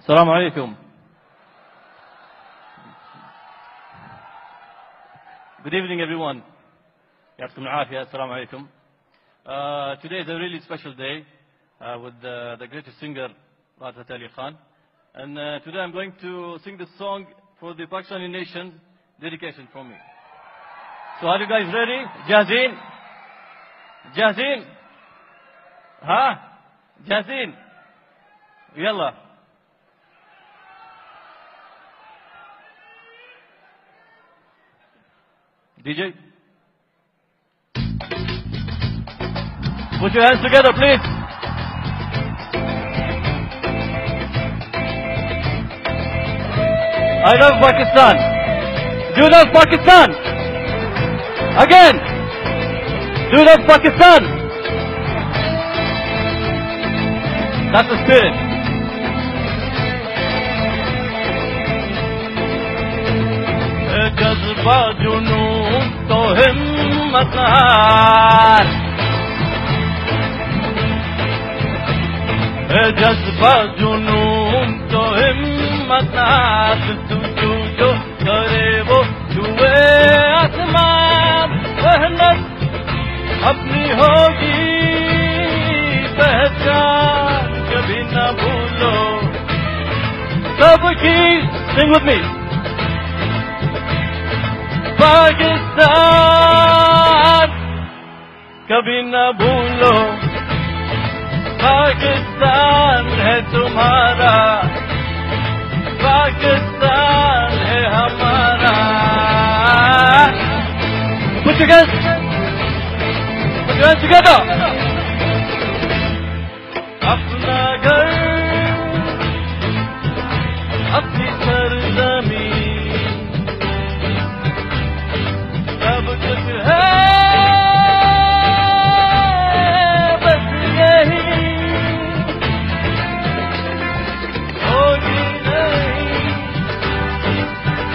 السلام عليكم. Good evening, everyone. يعطيكم العافية. السلام عليكم. Today is a really special day with the greatest singer, Rahat Ali Khan. And today I'm going to sing this song for the Pakistani nation, dedication from me. So are you guys ready? جاهزين؟ جاهزين؟ ها؟ جاهزين؟ يلا. DJ, put your hands together, please. I love Pakistan. Do you love Pakistan? Again. Do you love Pakistan? That's the spirit. जज्बा जुनून तो हिम्मत हार, जज्बा जुनून तो हिम्मत हार, तू जो करे वो छुए आसमान, मेहनत अपनी होगी पहचान, कभी न भूलो सबकी. Sing with me. पाकिस्तान कभी न भूलो, पाकिस्तान है तुम्हारा, पाकिस्तान है हमारा. Put your hands together. अपना घर, अपनी सरजमीं, सब कुछ है बस यही, होगी नहीं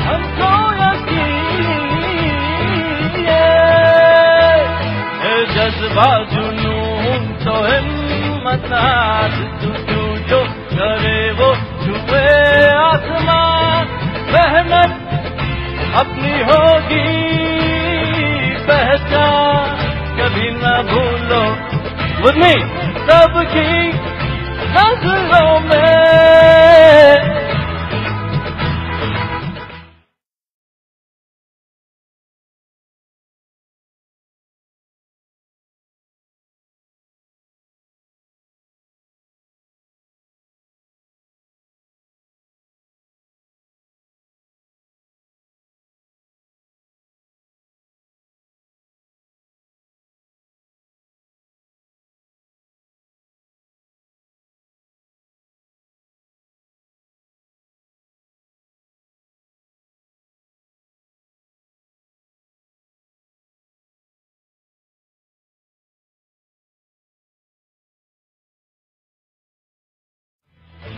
हमको यकीन. जज्बा जुनून तो हिम्मत हार, तू जो करे वो छुए आसमान, मेहनत अपनी होगी पहचान, कभी न भूलो. With me. सबकी नजरों में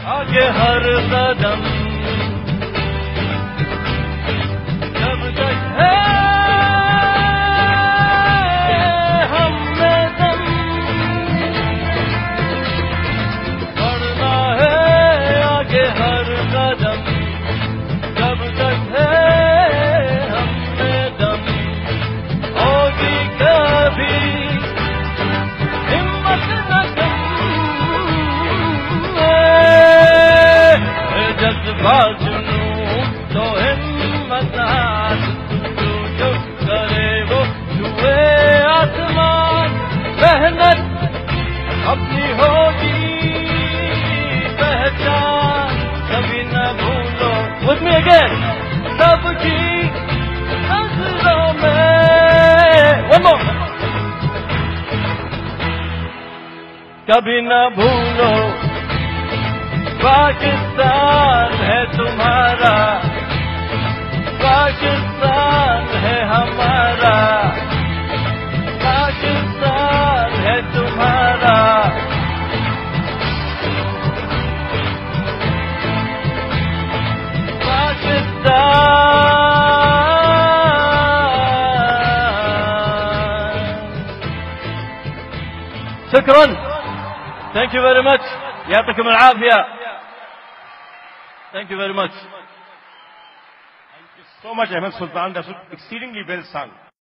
आगे हर कदम जब तक है हम में दम, बढ़ना है आगे हर कदम, जब तक है हम में दम, होगी कभी हिम्मत न कम. जज्बा जुनून तो हिम्मत हार, तू जो करे वो छुए आसमान, मेहनत अपनी होगी पहचान, कभी न भूलो. With me again. सबकी नजरों में. One more. कभी न भूलो पाकिस्तान है तुम्हारा, पाकिस्तान है हमारा, पाकिस्तान है तुम्हारा. Pakistan. شكرا. Thank you very much. يعطيكم العافية. Thank you very much. Thank you so much, Ahmed Sultan. That's exceedingly well sung.